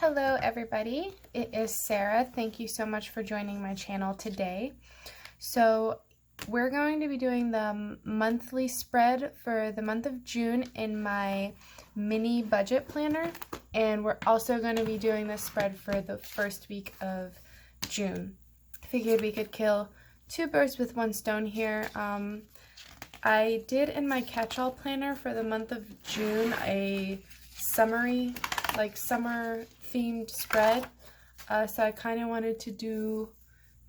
Hello everybody, it is Sarah. Thank you so much for joining my channel today. So we're going to be doing the monthly spread for the month of June in my mini budget planner, and we're also going to be doing the spread for the first week of June. Figured we could kill two birds with one stone here. I did in my catch-all planner for the month of June a summary, like summer themed spread, so I kind of wanted to do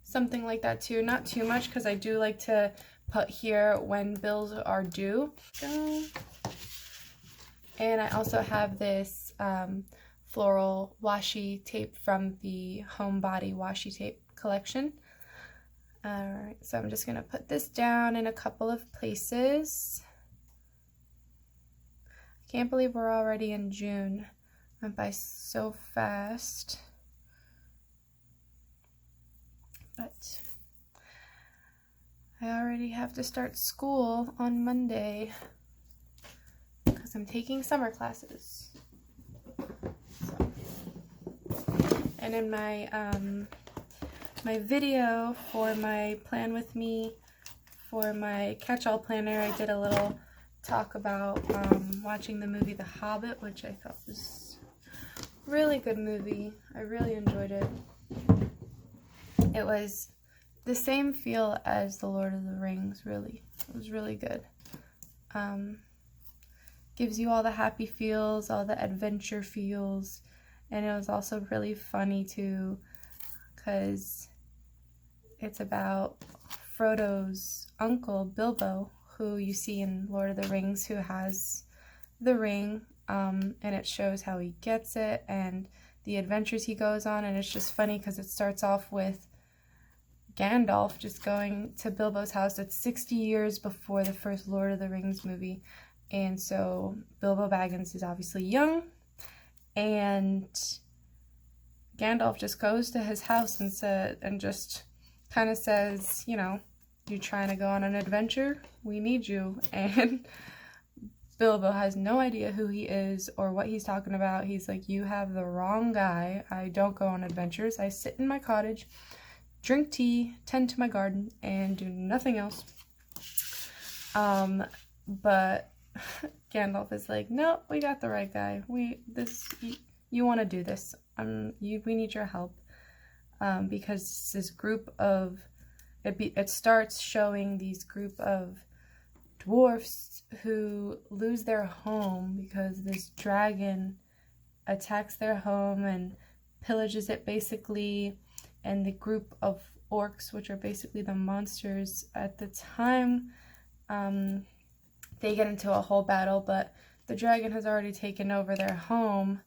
something like that too. Not too much, because I do like to put here when bills are due. And I also have this floral washi tape from the Homebody washi tape collection. Alright, so I'm just going to put this down in a couple of places. I can't believe we're already in June. Went by so fast. But I already have to start school on Monday because I'm taking summer classes. So. And in my my video for my plan with me for my catch-all planner, I did a little talk about watching the movie The Hobbit, which I thought was a really good movie. I really enjoyed it. It was the same feel as The Lord of the Rings, really. It was really good. Gives you all the happy feels, all the adventure feels, and it was also really funny too, because it's about Frodo's uncle, Bilbo, who you see in Lord of the Rings, who has the ring, and it shows how he gets it and the adventures he goes on. And it's just funny because it starts off with Gandalf just going to Bilbo's house. It's 60 years before the first Lord of the Rings movie, and so Bilbo Baggins is obviously young, and Gandalf just goes to his house and just kind of says, you know, "You trying to go on an adventure? We need you." And Bilbo has no idea who he is or what he's talking about. He's like, "You have the wrong guy. I don't go on adventures. I sit in my cottage, drink tea, tend to my garden, and do nothing else." But Gandalf is like, "No, we got the right guy. You want to do this. We need your help." Because this group of, it starts showing these group of dwarfs who lose their home because this dragon attacks their home and pillages it basically, and the group of orcs, which are basically the monsters at the time, they get into a whole battle, but the dragon has already taken over their home.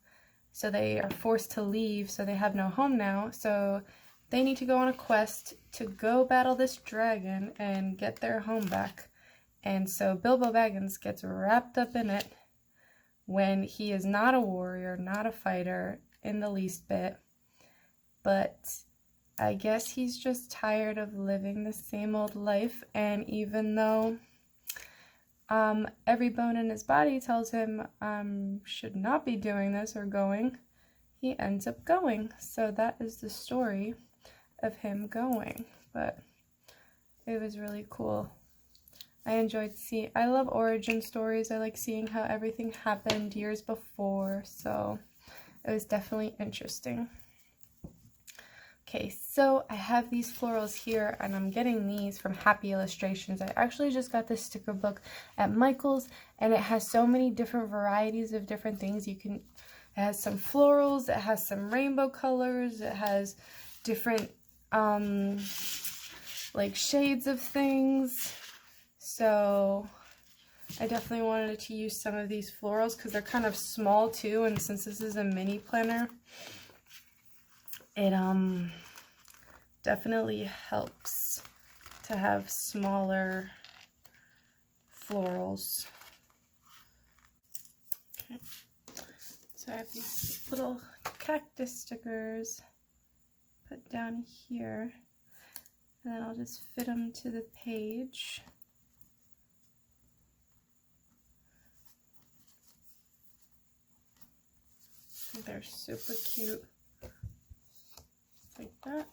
So they are forced to leave, so they have no home now. So they need to go on a quest to go battle this dragon and get their home back. And so Bilbo Baggins gets wrapped up in it when he is not a warrior, not a fighter in the least bit. But I guess he's just tired of living the same old life, and even though every bone in his body tells him should not be doing this or going, he ends up going. So that is the story of him going. But it was really cool. I enjoyed I love origin stories. I like seeing how everything happened years before, so it was definitely interesting. Okay, so I have these florals here, and I'm getting these from Happy Illustrations. I actually just got this sticker book at Michael's, and it has so many different varieties of different things. It has some florals, it has some rainbow colors, it has different like shades of things. So I definitely wanted to use some of these florals because they're kind of small too, and since this is a mini planner, it definitely helps to have smaller florals. Okay. So I have these little cactus stickers put down here, and then I'll just fit them to the page. They're super cute. Like that.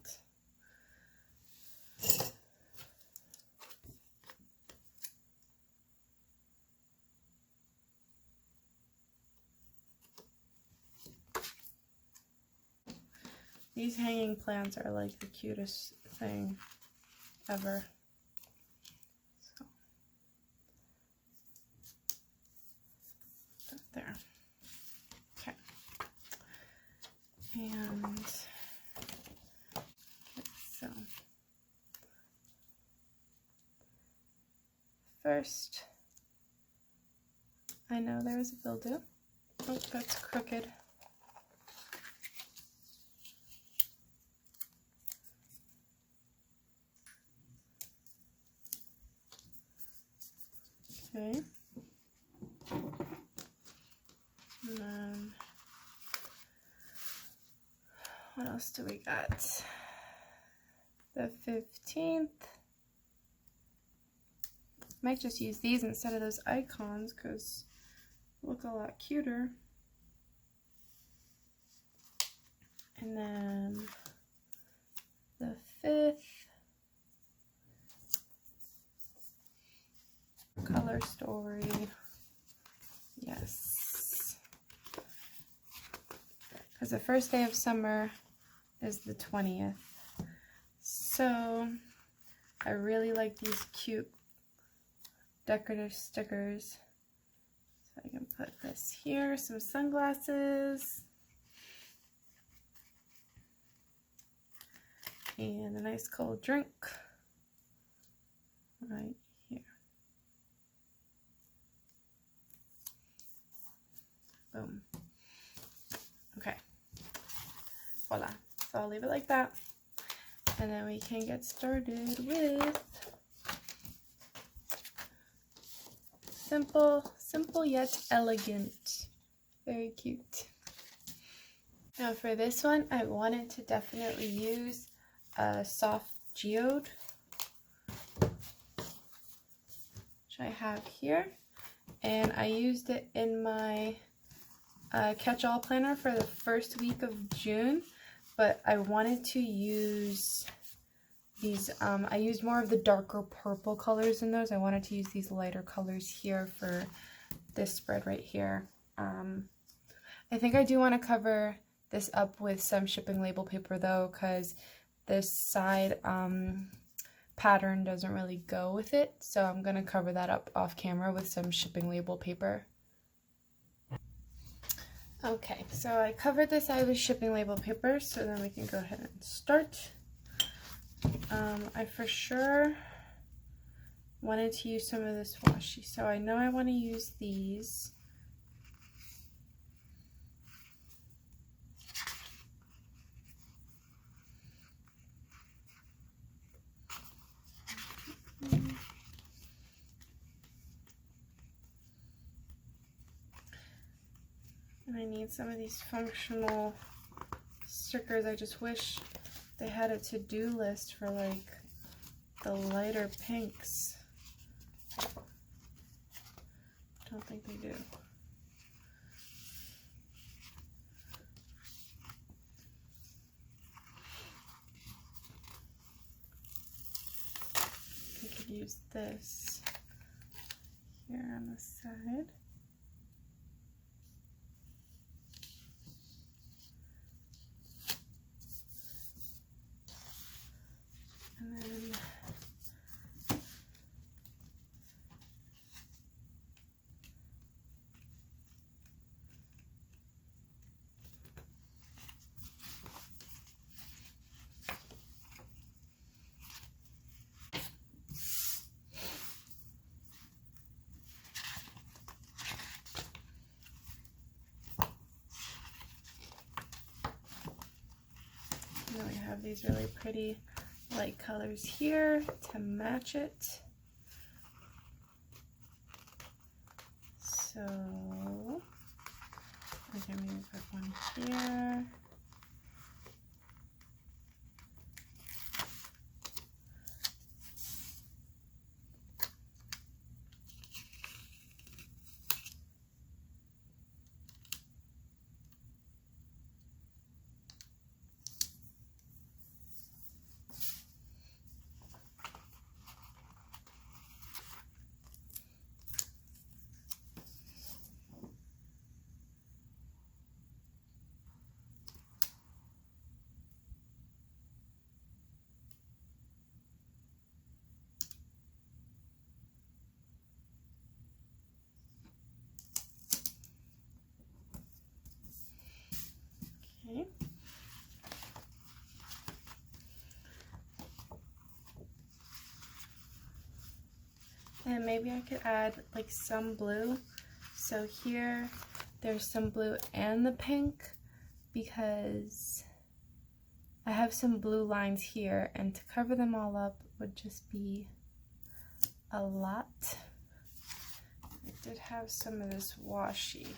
These hanging plants are like the cutest thing ever. So, there. Okay. And so first, I know there was a buildup. Oh, that's crooked. Okay. And then, what else do we got? The 15th. Might just use these instead of those icons because they look a lot cuter. And then the 5th. Color Story. Yes. Because the first day of summer is the 20th. So I really like these cute decorative stickers. So I can put this here, some sunglasses, and a nice cold drink right here. Boom. Okay. Voila. So I'll leave it like that. And then we can get started with simple yet elegant. Very cute. Now for this one, I wanted to definitely use a soft geode, which I have here. And I used it in my catch-all planner for the first week of June. But I wanted to use these, I used more of the darker purple colors in those. I wanted to use these lighter colors here for this spread right here. I think I do want to cover this up with some shipping label paper though, because this side pattern doesn't really go with it. So I'm going to cover that up off camera with some shipping label paper. Okay, so I covered this side with shipping label paper, so then we can go ahead and start. I for sure wanted to use some of this washi, so I know I want to use these. And I need some of these functional stickers. I just wish they had a to-do list for like the lighter pinks. Don't think they do. We could use this here on the side. And then we have these really pretty light colors here to match it. So I can maybe put one here. And maybe I could add like some blue. So here there's some blue and the pink because I have some blue lines here, and to cover them all up would just be a lot. I did have some of this washi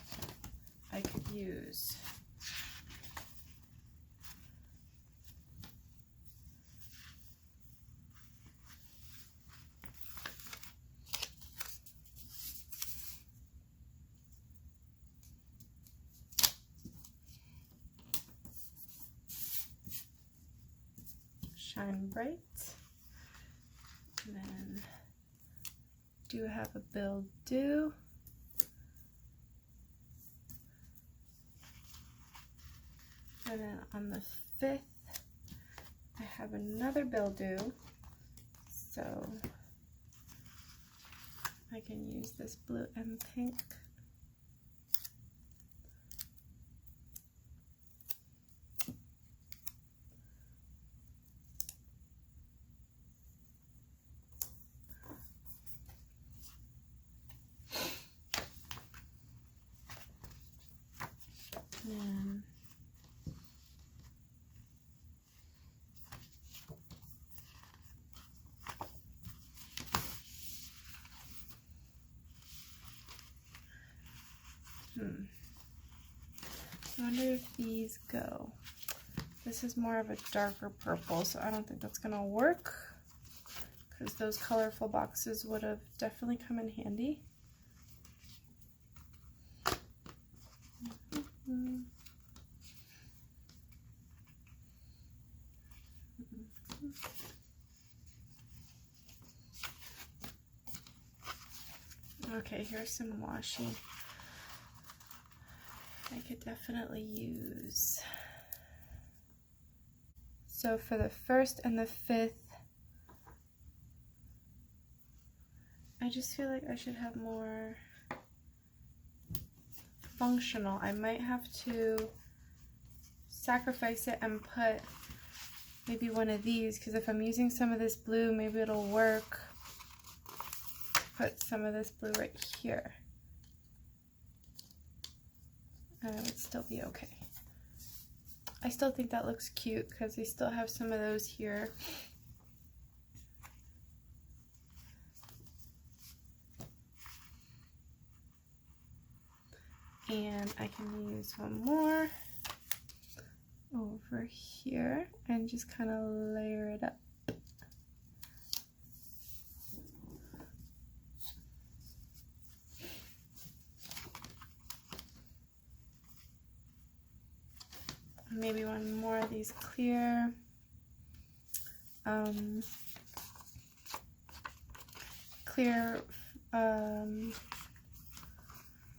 I could use. Shine Bright. And then do have a Build Do. And then on the 5th, I have another Build Do. So I can use this blue and pink. And I wonder if these go. This is more of a darker purple, so I don't think that's gonna work because those colorful boxes would have definitely come in handy. Okay, here's some washi I could definitely use. So for the 1st and the 5th, I just feel like I should have more functional. I might have to sacrifice it and put maybe one of these, because if I'm using some of this blue, maybe it'll work. Put some of this blue right here. And it would still be okay. I still think that looks cute because they still have some of those here. And I can use one more over here and just kind of layer it up. Maybe one more of these clear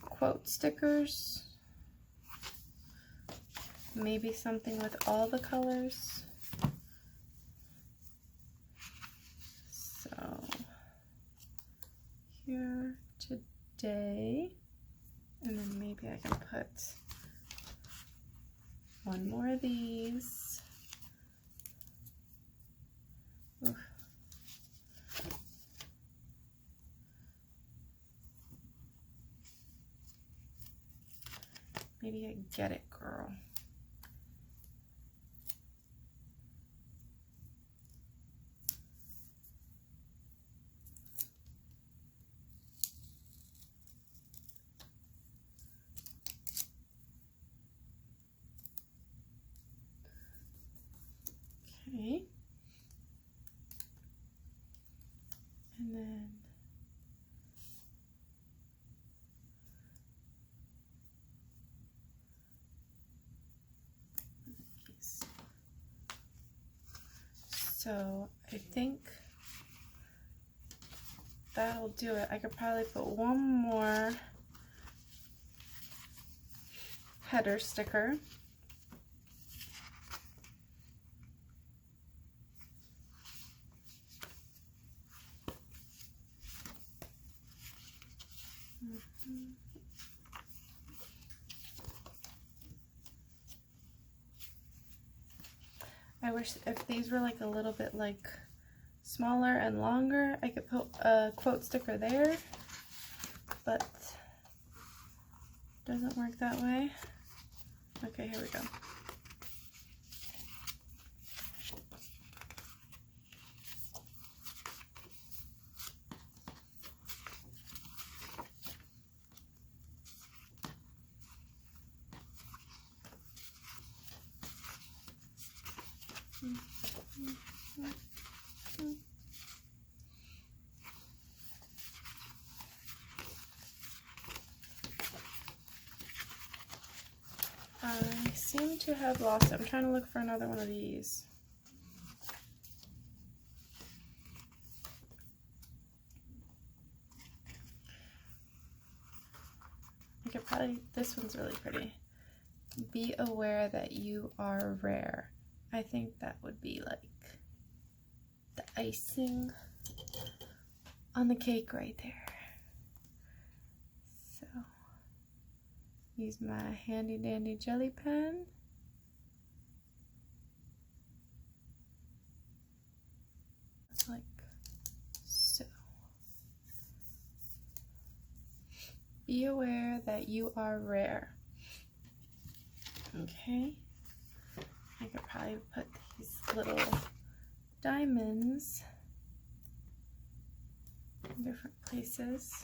quote stickers. Maybe something with all the colors. So here today, and then maybe I can put one more of these. Oof. Maybe I get it, girl. Okay. And then so I think that'll do it. I could probably put one more header sticker. I wish if these were like a little bit like smaller and longer, I could put a quote sticker there, but it doesn't work that way. Okay, here we go. I seem to have lost it. I'm trying to look for another one of these. I could probably, this one's really pretty. Be aware that you are rare. I think that would be like the icing on the cake right there. So, use my handy dandy jelly pen. Like so. Be aware that you are rare. Okay. I could probably put these little diamonds in different places.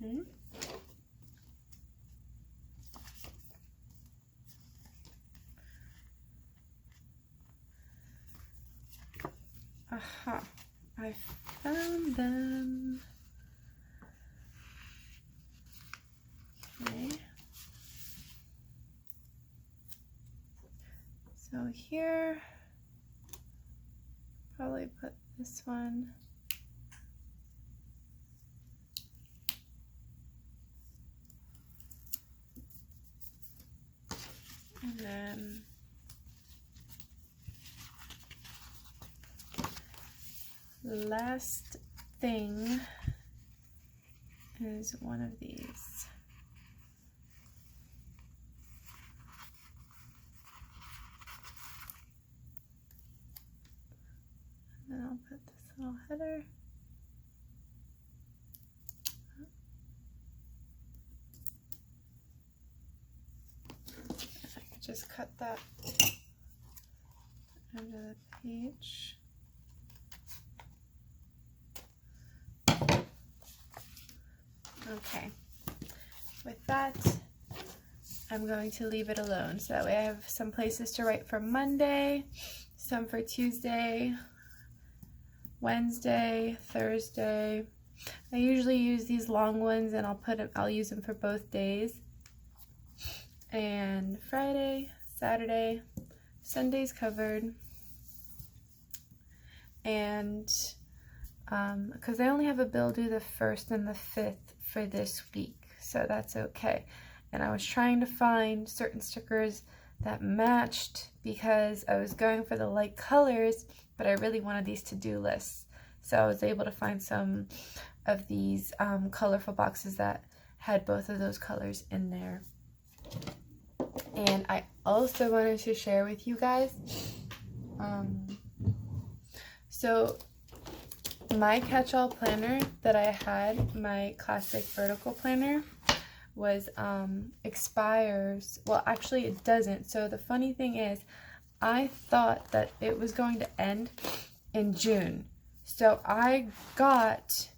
Okay. Aha, I found them. Okay. So here, probably put this one. And then last thing is one of these. And then I'll put this little header. I could just cut that under the page. Okay, with that, I'm going to leave it alone. So that way I have some places to write for Monday, some for Tuesday, Wednesday, Thursday. I usually use these long ones and I'll use them for both days. And Friday, Saturday, Sunday's covered. And because I only have a bill due the 1st and the 5th for this week, so that's okay. And I was trying to find certain stickers that matched because I was going for the light colors, but I really wanted these to-do lists. So I was able to find some of these colorful boxes that had both of those colors in there. And I also wanted to share with you guys, so my catch-all planner that I had, my classic vertical planner, was expires. Well, actually it doesn't. So the funny thing is, I thought that it was going to end in June. So I got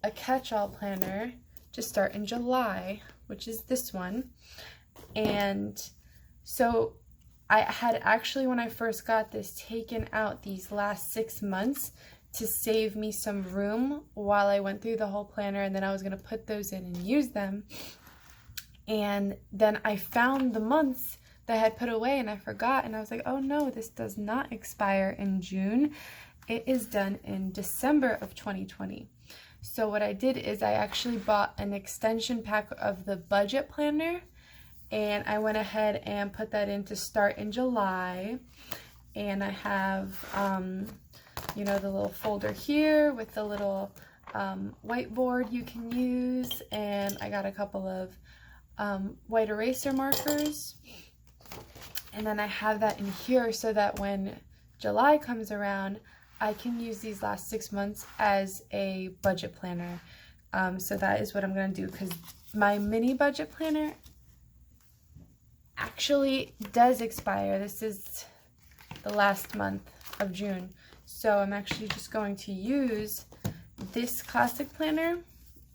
a catch-all planner to start in July, which is this one. And so I had actually, when I first got this, taken out these last 6 months to save me some room while I went through the whole planner, and then I was going to put those in and use them. And then I found the months that I had put away and I forgot, and I was like, oh no, this does not expire in June. It is done in December of 2020. So what I did is I actually bought an extension pack of the budget planner, and I went ahead and put that in to start in July. And I have you know, the little folder here with the little whiteboard you can use, and I got a couple of white eraser markers. And then I have that in here so that when July comes around, I can use these last 6 months as a budget planner. So that is what I'm going to do, because my mini budget planner actually does expire. This is the last month of June. So I'm actually just going to use this classic planner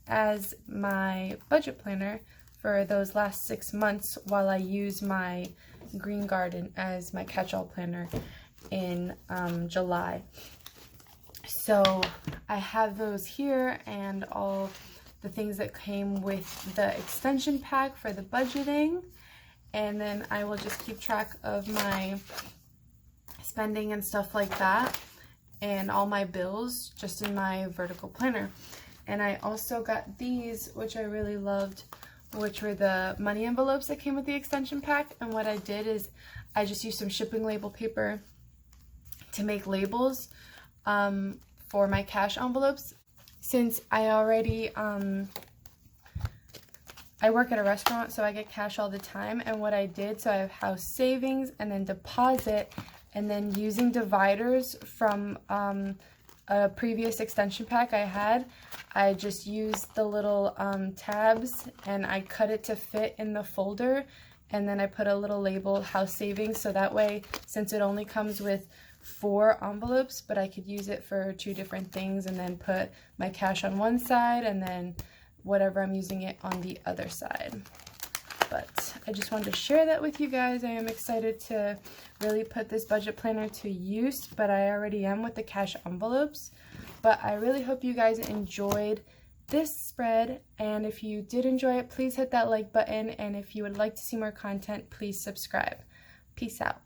as my budget planner for those last 6 months while I use my Green Garden as my catch-all planner in July. So I have those here and all the things that came with the extension pack for the budgeting, and then I will just keep track of my spending and stuff like that and all my bills just in my vertical planner. And I also got these, which I really loved, which were the money envelopes that came with the extension pack. And what I did is I just used some shipping label paper to make labels for my cash envelopes. Since I already, I work at a restaurant, so I get cash all the time. And what I did, so I have house savings and then deposit, and then using dividers from a previous extension pack I had, I just used the little tabs and I cut it to fit in the folder, and then I put a little label, house savings, so that way, since it only comes with 4 envelopes, but I could use it for 2 different things, and then put my cash on one side and then whatever I'm using it on the other side. But I just wanted to share that with you guys. I am excited to really put this budget planner to use, but I already am with the cash envelopes. But I really hope you guys enjoyed this spread, and if you did enjoy it, please hit that like button, and if you would like to see more content, please subscribe. Peace out.